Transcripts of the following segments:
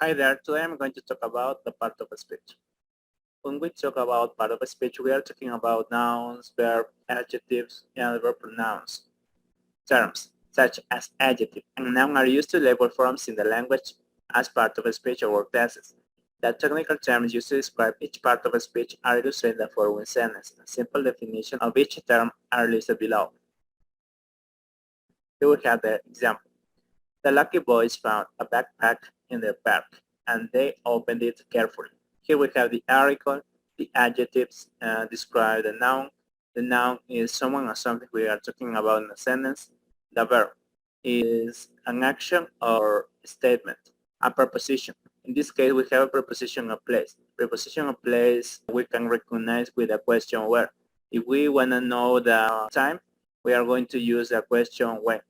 Hi there, today I'm going to talk about the part of a speech. When we talk about part of a speech, we are talking about nouns, verbs, adjectives, and verb pronouns. Terms such as adjective and noun are used to label forms in the language as part of a speech or word classes. The technical terms used to describe each part of a speech are illustrated in the following sentence. A simple definition of each term are listed below. Here we have the example. The lucky boys found a backpack in the park, and they opened it carefully. Here we have the article, the adjectives describe the noun. The noun is someone or something we are talking about in a sentence. The verb is an action or statement, a preposition. In this case, we have a preposition of place. Preposition of place we can recognize with a question where. If we want to know the time, we are going to use the question when.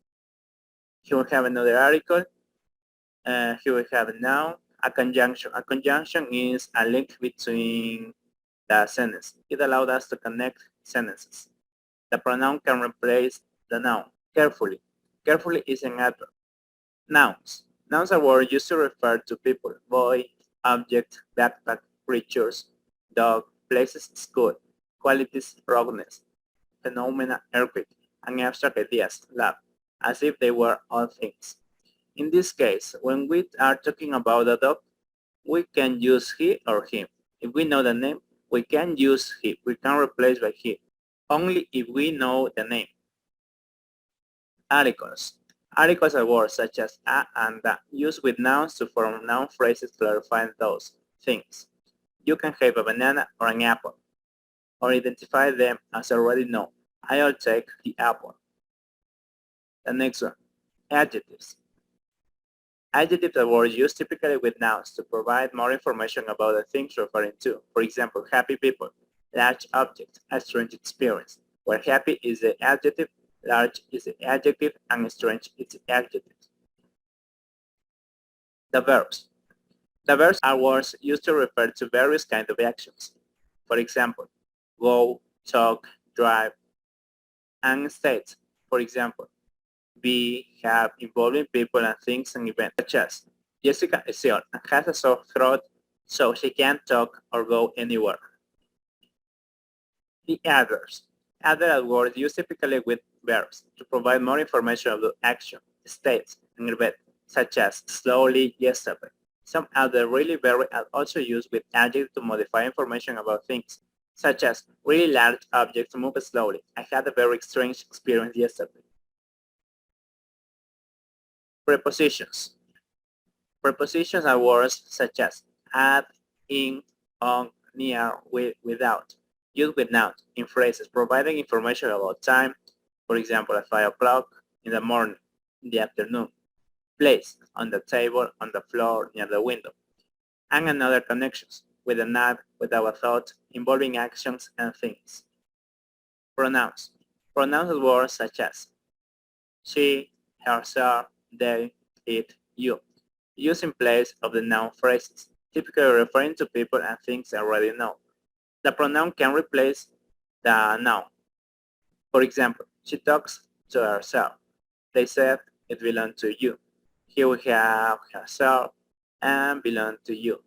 Here we have another article. Here we have a noun, a conjunction. A conjunction is a link between the sentence. It allowed us to connect sentences. The pronoun can replace the noun. Carefully. Carefully is an adverb. Nouns. Nouns are words used to refer to people, boy, object, backpack, creatures, dog, places, school, qualities, roughness, phenomena, earthquake, and abstract ideas, lab, as if they were all things. In this case, when we are talking about a dog, we can use he or him. If we know the name, we can use he. We can replace by he. Only if we know the name. Articles. Articles are words such as a and the, used with nouns to form noun phrases clarifying those things. You can have a banana or an apple, or identify them as already known. I'll take the apple. The next one, adjectives. Adjectives are words used typically with nouns to provide more information about the things referring to. For example, happy people, large object, a strange experience, where happy is the adjective, large is the adjective, and strange is the adjective. The verbs. The verbs are words used to refer to various kinds of actions. For example, go, talk, drive, and states. For example, be, have, involving people and things and events, such as Jessica is ill and has a sore throat, so she can't talk or go anywhere. The adverbs. Adverbs are words used typically with verbs to provide more information about action, states, and events, such as slowly, yesterday. Some adverbs really vary are also used with adjectives to modify information about things, such as really large objects move slowly. I had a very strange experience yesterday. Prepositions. Prepositions are words such as at, in, on, near, with, without, used with nouns in phrases providing information about time, for example, at 5 o'clock in the morning, in the afternoon, place, on the table, on the floor, near the window, and another connections, with an add, without a thought, involving actions and things. Pronouns. Pronouns are words such as she, herself, they, it, you, used in place of the noun phrases, typically referring to people and things already known. The pronoun can replace the noun. For example, she talks to herself. They said it belonged to you. Here we have herself and belong to you.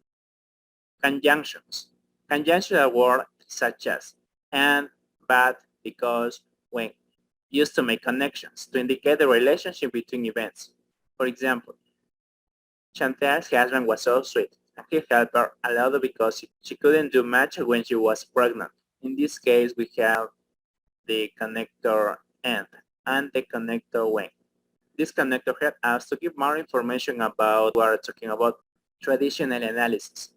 Conjunctions. Conjunctions are words such as and, but, because, when, used to make connections, to indicate the relationship between events. For example, Chantal's husband was so sweet, and he helped her a lot because she couldn't do much when she was pregnant. In this case, we have the connector and the connector when. This connector helps us to give more information about what we're talking about, traditional analysis.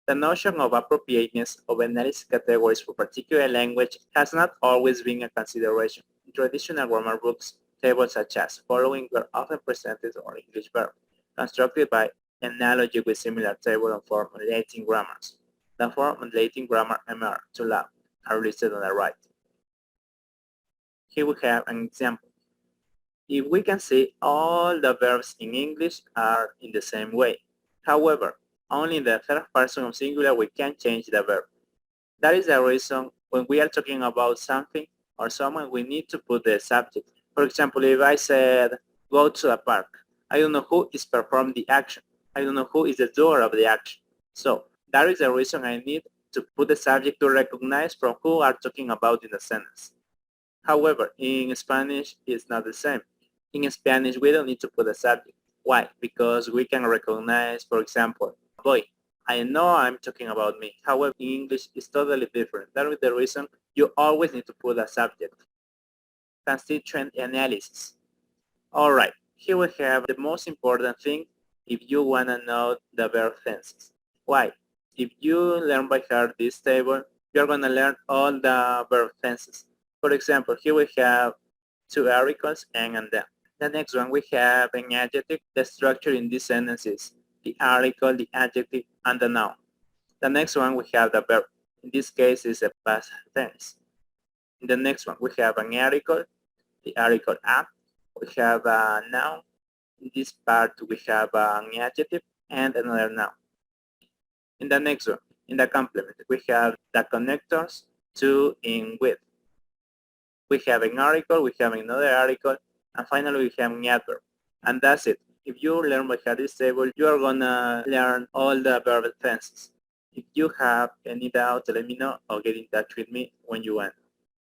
The notion of appropriateness of analysis categories for particular language has not always been a consideration. In traditional grammar books, tables such as following were often presented on English verbs, constructed by analogy with similar table and form on Latin grammars. The form on Latin grammar MR to lab are listed on the right. Here we have an example. If we can see all the verbs in English are in the same way. However, only in the third person of singular we can change the verb. That is the reason when we are talking about something or someone we need to put the subject. For example, if I said go to a park, I don't know who is performing the action. I don't know who is the doer of the action. So that is the reason I need to put the subject to recognize from who are talking about in the sentence. However, in Spanish, it's not the same. In Spanish, we don't need to put a subject. Why? Because we can recognize, for example, boy, I know I'm talking about me. However, in English, it's totally different. That is the reason you always need to put a subject. Constituent analysis. All right, here we have the most important thing if you want to know the verb tenses. Why? If you learn by heart this table, you're going to learn all the verb tenses. For example, here we have two articles and then. The next one, we have an adjective. The structure in this sentence is the article, the adjective, and the noun. The next one, we have the verb. In this case, is a past tense. In the next one, we have an article, the article a. We have a noun. In this part, we have an adjective and another noun. In the next one, in the complement, we have the connectors to, in, with. We have an article, we have another article, and finally we have an adverb. And that's it. If you learn by heart this table, you are gonna learn all the verb tenses. If you have any doubt, let me know or get in touch with me when you want.